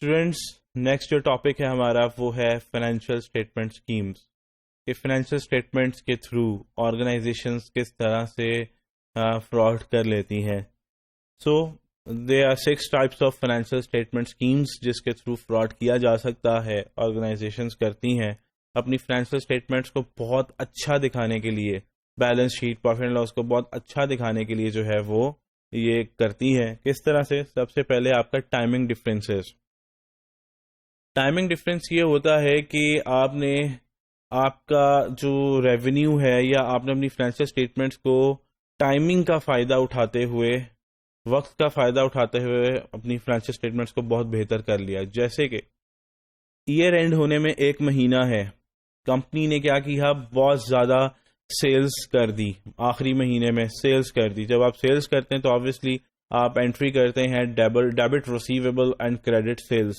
Students next جو topic ہے ہمارا وہ ہے فائنینشیل اسٹیٹمنٹ اسکیمس کہ فائنینشیل اسٹیٹمنٹس کے تھرو آرگنائزیشنس کس طرح سے فراڈ کر لیتی ہیں. So there are 6 types of financial statement schemes جس کے تھرو فراڈ کیا جا سکتا ہے. آرگنائزیشنس کرتی ہیں اپنی فائنینشیل اسٹیٹمنٹس کو بہت اچھا دکھانے کے لیے, balance sheet profit and loss کو بہت اچھا دکھانے کے لیے جو ہے وہ یہ کرتی ہیں. کس طرح سے؟ سب سے پہلے آپ کا ٹائمنگ ڈفرینسز. ٹائمنگ ڈفرینس یہ ہوتا ہے کہ آپ کا جو ریونیو ہے یا آپ نے اپنی فائنینشیل اسٹیٹمنٹس کو ٹائمنگ کا فائدہ اٹھاتے ہوئے, وقت کا فائدہ اٹھاتے ہوئے اپنی فائنینشیل اسٹیٹمنٹس کو بہت بہتر کر لیا. جیسے کہ ایئر اینڈ ہونے میں 1 مہینہ ہے, کمپنی نے کیا کیا, بہت زیادہ سیلز کر دی, آخری مہینے میں سیلز کر دی. جب آپ سیلز کرتے ہیں تو آبویسلی آپ انٹری کرتے ہیں debit receivable and credit sales,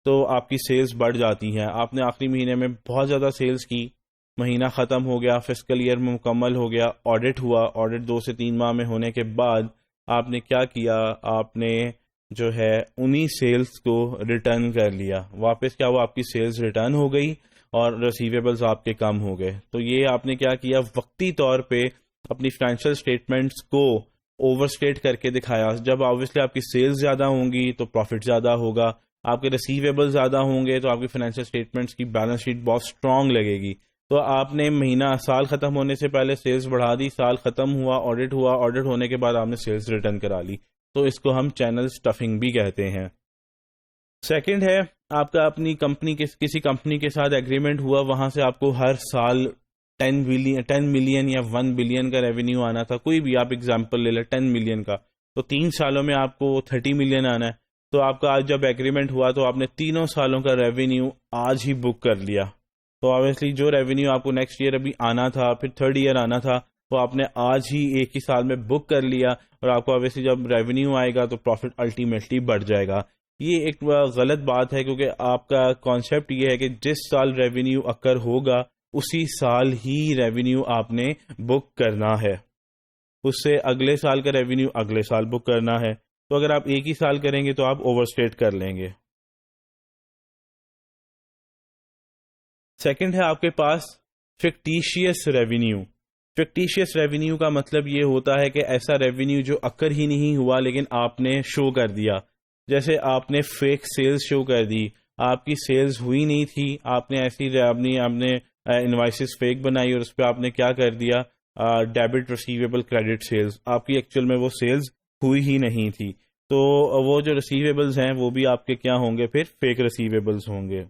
تو آپ کی سیلز بڑھ جاتی ہیں. آپ نے آخری مہینے میں بہت زیادہ سیلز کی, مہینہ ختم ہو گیا, فسکل ایئر میں مکمل ہو گیا, آڈٹ ہوا, آڈٹ 2 سے 3 ماہ میں ہونے کے بعد آپ نے کیا کیا, آپ نے جو ہے انہی سیلز کو ریٹرن کر لیا واپس. کیا وہ آپ کی سیلز ریٹرن ہو گئی اور ریسیویبلز آپ کے کم ہو گئے. تو یہ آپ نے کیا کیا, وقتی طور پہ اپنی فائنینشیل اسٹیٹمنٹس کو اوور اسٹیٹ کر کے دکھایا. جب آبویسلی آپ کی سیلز زیادہ ہوں گی تو پروفٹ زیادہ ہوگا, آپ کے ریسیویبل زیادہ ہوں گے تو آپ کی فائنینشیل اسٹیٹمنٹس کی بیلنس شیٹ بہت اسٹرانگ لگے گی. تو آپ نے سال ختم ہونے سے پہلے سیلز بڑھا دی, سال ختم ہوا, آڈٹ ہونے کے بعد آپ نے سیلز ریٹرن کرا لی. تو اس کو ہم چینل اسٹفنگ بھی کہتے ہیں. سیکنڈ ہے آپ کا اپنی کمپنی کسی کمپنی کے ساتھ ایگریمنٹ ہوا, وہاں سے آپ کو ہر سال 10 ملین یا 1 بلین کا ریونیو آنا تھا. کوئی بھی آپ ایگزامپل لے لیں 10 ملین کا, تو 3 سالوں میں آپ کو 30 ملین آنا ہے. تو آپ کا آج جب ایگریمنٹ ہوا تو آپ نے 3 سالوں کا ریونیو آج ہی بک کر لیا. تو آبویسلی جو ریونیو آپ کو نیکسٹ ایئر ابھی آنا تھا, پھر 3rd ایئر آنا تھا, وہ آپ نے آج ہی ایک ہی سال میں بک کر لیا, اور آپ کو آبویسلی جب ریونیو آئے گا تو پروفٹ الٹیمیٹلی بڑھ جائے گا. یہ ایک غلط بات ہے, کیونکہ آپ کا کانسیپٹ یہ ہے کہ جس سال ریونیو اکر ہوگا اسی سال ہی ریونیو آپ نے بک کرنا ہے, اس سے اگلے سال کا ریونیو اگلے سال بک کرنا ہے. تو اگر آپ ایک ہی سال کریں گے تو آپ اوور اسٹیٹ کر لیں گے. سیکنڈ ہے آپ کے پاس فکٹیشیس ریونیو. فکٹیشیس ریونیو کا مطلب یہ ہوتا ہے کہ ایسا ریونیو جو اکر ہی نہیں ہوا لیکن آپ نے شو کر دیا. جیسے آپ نے فیک سیلز شو کر دی, آپ کی سیلز ہوئی نہیں تھی, آپ نے ایسی اپنے انوائسز فیک بنائی اور اس پہ آپ نے کیا کر دیا, ڈیبٹ ریسیویبل کریڈٹ سیلز. آپ کی ایکچوئل میں وہ سیلز ہوئی ہی نہیں تھی, تو وہ جو ریسیویبلز ہیں وہ بھی آپ کے کیا ہوں گے, پھر فیک ریسیویبلز ہوں گے.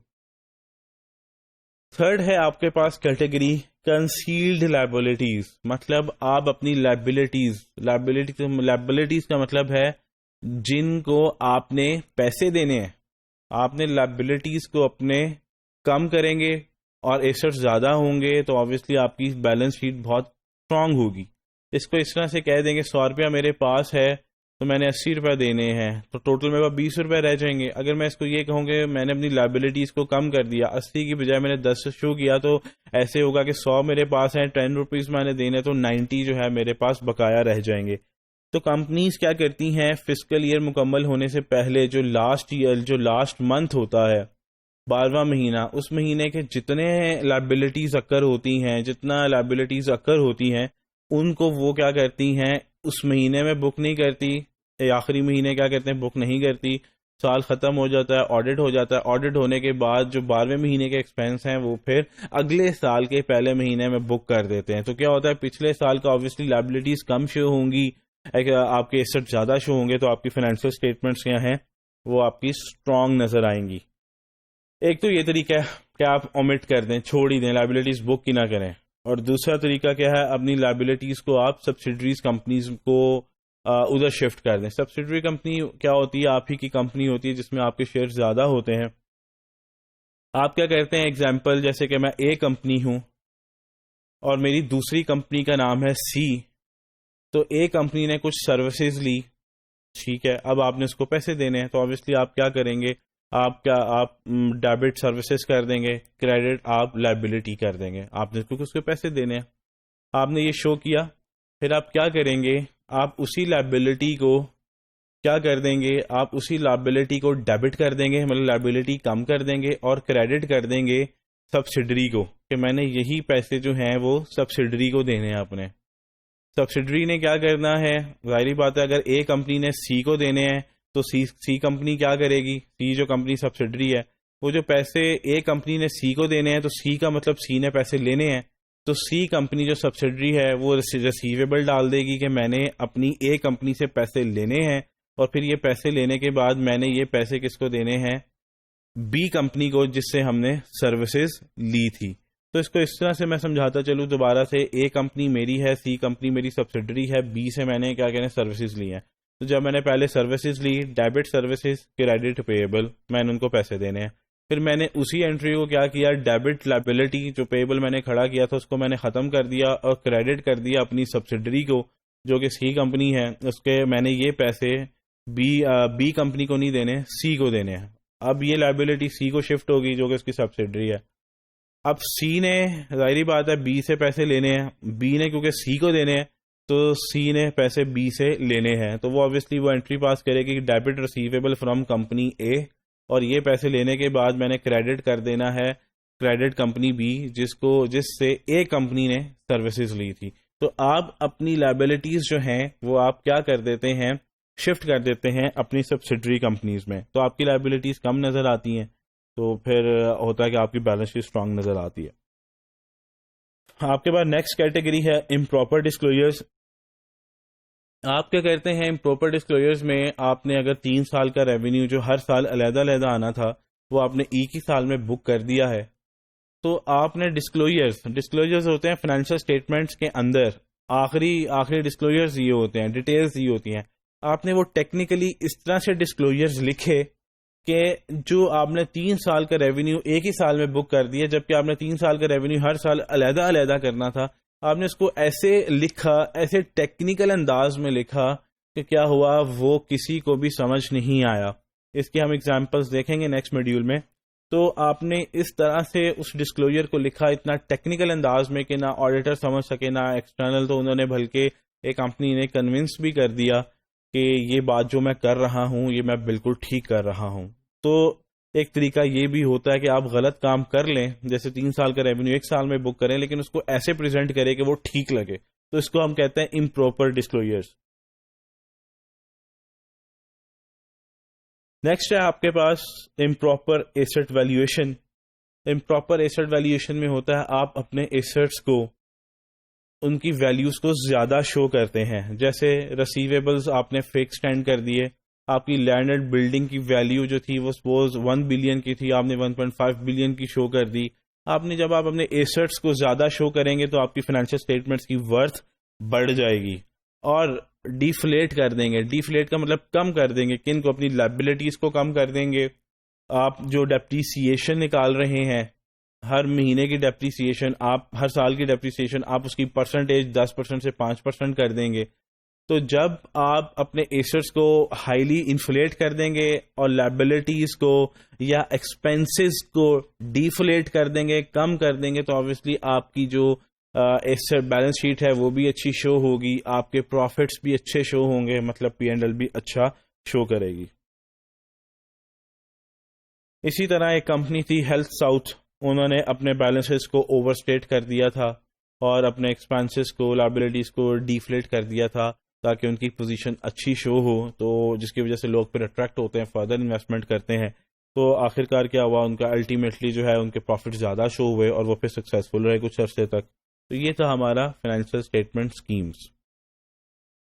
تھرڈ ہے آپ کے پاس کیٹیگری کنسیلڈ لائبلٹیز. مطلب آپ اپنی لائبلٹیز کا مطلب ہے جن کو آپ نے پیسے دینے ہیں. آپ نے لائبلٹیز کو اپنے کم کریں گے اور ایسٹس زیادہ ہوں گے تو آبویسلی آپ کی بیلنس شیٹ بہت اسٹرانگ ہوگی. اس کو اس طرح سے کہہ دیں گے 100 روپیہ میرے پاس ہے تو میں نے 80 روپے دینے ہیں, تو ٹوٹل میرے پاس 20 روپے رہ جائیں گے. اگر میں اس کو یہ کہوں کہ میں نے اپنی لائبلٹیز کو کم کر دیا, 80 کی بجائے میں نے 10 شو کیا, تو ایسے ہوگا کہ 100 میرے پاس ہیں, 10 روپیز میں نے دینے, تو 90 جو ہے میرے پاس بقایا رہ جائیں گے. تو کمپنیز کیا کرتی ہیں, فسکل ایئر مکمل ہونے سے پہلے جو لاسٹ منتھ ہوتا ہے, 12واں مہینہ, اس مہینے کے جتنے لائبلٹیز اکر ہوتی ہیں ان کو وہ کیا کرتی ہیں, اس مہینے میں بک نہیں کرتی, آخری مہینے کیا کرتے ہیں, بک نہیں کرتی. سال ختم ہو جاتا ہے, آڈٹ ہو جاتا ہے, آڈٹ ہونے کے بعد جو 12ویں مہینے کے ایکسپینس ہیں وہ پھر اگلے سال کے پہلے مہینے میں بک کر دیتے ہیں. تو کیا ہوتا ہے, پچھلے سال کا آبویسلی لائبلٹیز کم شو ہوں گی, آپ کے ایسٹ زیادہ شو ہوں گے, تو آپ کی فائنینشیل اسٹیٹمنٹس کیا ہیں, وہ آپ کی اسٹرانگ نظر آئیں گی. ایک تو یہ طریقہ ہے کہ آپ اومٹ کر دیں, چھوڑ ہی دیں, لائبلٹیز بک ہی نہ کریں. اور دوسرا طریقہ کیا ہے, اپنی لائبلٹیز کو آپ سبسیڈریز کمپنیز کو ادھر شفٹ کر دیں. سبسیڈری کمپنی کیا ہوتی ہے, آپ ہی کی کمپنی ہوتی ہے جس میں آپ کے شیئر زیادہ ہوتے ہیں. آپ کیا کرتے ہیں, ایگزامپل جیسے کہ میں اے کمپنی ہوں اور میری دوسری کمپنی کا نام ہے سی. تو اے کمپنی نے کچھ سروسز لی, ٹھیک ہے, اب آپ نے اس کو پیسے دینے ہیں, تو obviously آپ کیا کریں گے, آپ ڈیبٹ سروسز کر دیں گے, کریڈٹ آپ لائبلٹی کر دیں گے. آپ نے کیونکہ اس کو پیسے دینے ہیں, آپ نے یہ شو کیا, پھر آپ کیا کریں گے, آپ اسی لائبلٹی کو کیا کر دیں گے, آپ اسی لائبلٹی کو ڈیبٹ کر دیں گے, مطلب لائبلٹی کم کر دیں گے, اور کریڈٹ کر دیں گے سبسڈری کو, کہ میں نے یہی پیسے جو ہیں وہ سبسڈری کو دینے ہیں اپنے. سبسڈری نے کیا کرنا ہے, ظاہری بات ہے اگر اے کمپنی نے سی کو دینے ہیں تو سی کمپنی کیا کرے گی, سی جو کمپنی سبسڈری ہے وہ جو پیسے اے کمپنی نے سی کو دینے ہیں, تو سی کا مطلب سی نے پیسے لینے ہیں, تو سی کمپنی جو سبسڈری ہے وہ ریسیویبل ڈال دے گی کہ میں نے اپنی اے کمپنی سے پیسے لینے ہیں, اور پھر یہ پیسے لینے کے بعد میں نے یہ پیسے کس کو دینے ہیں, بی کمپنی کو جس سے ہم نے سروسز لی تھی. تو اس کو اس طرح سے میں سمجھاتا چلوں دوبارہ سے, اے کمپنی میری ہے, سی کمپنی میری سبسڈری ہے, بی سے میں نے کیا کہنا ہے سروسز لی ہیں. تو جب میں نے پہلے سروسز لی, ڈیبٹ سروسز, کریڈٹ پیبل, میں نے ان کو پیسے دینے ہیں. پھر میں نے اسی انٹری کو کیا کیا, ڈیبٹ لائبلٹی جو پیبل میں نے کھڑا کیا تھا اس کو میں نے ختم کر دیا اور کریڈٹ کر دیا اپنی سبسڈری کو جو کہ سی کمپنی ہے, اس کے میں نے یہ پیسے بی کمپنی کو نہیں دینے, سی کو دینے ہیں. اب یہ لائبلٹی سی کو شفٹ ہوگی جو کہ اس کی سبسڈری ہے. اب سی نے ظاہری بات ہے بی سے پیسے لینے ہیں, بی نے کیونکہ سی کو دینے ہیں تو سی نے پیسے بی سے لینے ہیں, تو وہ obviously وہ انٹری پاس کرے گی debit receivable from company A, اور یہ پیسے لینے کے بعد میں نے کریڈٹ کر دینا ہے کریڈٹ کمپنی بی جس سے اے کمپنی نے سروسز لی تھی. تو آپ اپنی لائبلٹیز جو ہیں وہ آپ کیا کر دیتے ہیں, شفٹ کر دیتے ہیں اپنی سبسڈری کمپنیز میں, تو آپ کی لائبلٹیز کم نظر آتی ہیں, تو پھر ہوتا ہے کہ آپ کی بیلنس شیٹ اسٹرانگ نظر آتی ہے. آپ کے پاس نیکسٹ کیٹیگری ہے امپراپر ڈسکلوجرز. آپ کیا کرتے ہیں امپراپر ڈسکلوجرز میں, آپ نے اگر 3 سال کا ریونیو جو ہر سال علیحدہ علیحدہ آنا تھا وہ آپ نے ایک ہی سال میں بک کر دیا ہے, تو آپ نے ڈسکلوجرز ہوتے ہیں فائنینشیل اسٹیٹمنٹس کے اندر, آخری ڈسکلوجرز یہ ہوتے ہیں, ڈیٹیلز یہ ہوتی ہیں. آپ نے وہ ٹیکنیکلی اس طرح سے ڈسکلوجرز لکھے کہ جو آپ نے 3 سال کا ریونیو ایک ہی سال میں بک کر دیا, جبکہ آپ نے 3 سال کا ریونیو ہر سال علیحدہ علیحدہ کرنا تھا. آپ نے اس کو ایسے لکھا, ایسے ٹیکنیکل انداز میں لکھا کہ کیا ہوا وہ کسی کو بھی سمجھ نہیں آیا. اس کی ہم ایگزامپلس دیکھیں گے نیکسٹ موڈیول میں. تو آپ نے اس طرح سے اس ڈسکلوجر کو لکھا اتنا ٹیکنیکل انداز میں کہ نہ آڈیٹر سمجھ سکے نہ ایکسٹرنل, تو انہوں نے بلکہ ایک کمپنی نے کنونس بھی کر دیا کہ یہ بات جو میں کر رہا ہوں یہ میں بالکل ٹھیک کر رہا ہوں. تو ایک طریقہ یہ بھی ہوتا ہے کہ آپ غلط کام کر لیں, جیسے 3 سال کا ریونیو ایک سال میں بک کریں, لیکن اس کو ایسے پریزنٹ کریں کہ وہ ٹھیک لگے, تو اس کو ہم کہتے ہیں امپراپر ڈسکلوجرز. نیکسٹ ہے آپ کے پاس improper asset valuation. Improper asset valuation میں ہوتا ہے آپ اپنے ایسٹس کو, ان کی ویلیوز کو زیادہ شو کرتے ہیں. جیسے ریسیویبلز آپ نے فکس اسٹینڈ کر دیے, آپ کی لینڈ اینڈ بلڈنگ کی ویلیو جو تھی وہ سپوز 1 بلین کی تھی, آپ نے 1.5 بلین کی شو کر دی. جب آپ اپنے ایسٹس کو زیادہ شو کریں گے تو آپ کی فائنینشیل اسٹیٹمنٹس کی ورتھ بڑھ جائے گی, اور ڈیفلیٹ کر دیں گے. ڈیفلیٹ کا مطلب کم کر دیں گے, کن کو, اپنی لائبلٹیز کو کم کر دیں گے. آپ جو ڈیپریسیشن نکال رہے ہیں ہر مہینے کی ڈیپریسیشن, آپ ہر سال کی ڈیپریسیشن آپ اس کی پرسنٹیج 10% سے 5% کر دیں گے. تو جب آپ اپنے ایسٹس کو ہائیلی انفلیٹ کر دیں گے اور لائبلٹیز کو یا ایکسپینسز کو ڈیفلیٹ کر دیں گے, کم کر دیں گے, تو obviously آپ کی جو ایسٹ بیلنس شیٹ ہے وہ بھی اچھی شو ہوگی, آپ کے پروفٹس بھی اچھے شو ہوں گے, مطلب پی اینڈ ایل بھی اچھا شو کرے گی. اسی طرح ایک کمپنی تھی ہیلتھ ساؤتھ, انہوں نے اپنے بیلنسز کو اوور اسٹیٹ کر دیا تھا اور اپنے ایکسپینسز کو, لائبلٹیز کو ڈیفلیٹ کر دیا تھا تاکہ ان کی پوزیشن اچھی شو ہو, تو جس کی وجہ سے لوگ پھر اٹریکٹ ہوتے ہیں, فردر انویسٹمنٹ کرتے ہیں. تو آخر کار کیا ہوا, ان کا الٹیمیٹلی جو ہے ان کے پروفٹ زیادہ شو ہوئے اور وہ پھر سکسیزفل رہے کچھ عرصے تک. تو یہ تھا ہمارا فائنینشیل اسٹیٹمنٹ اسکیمز.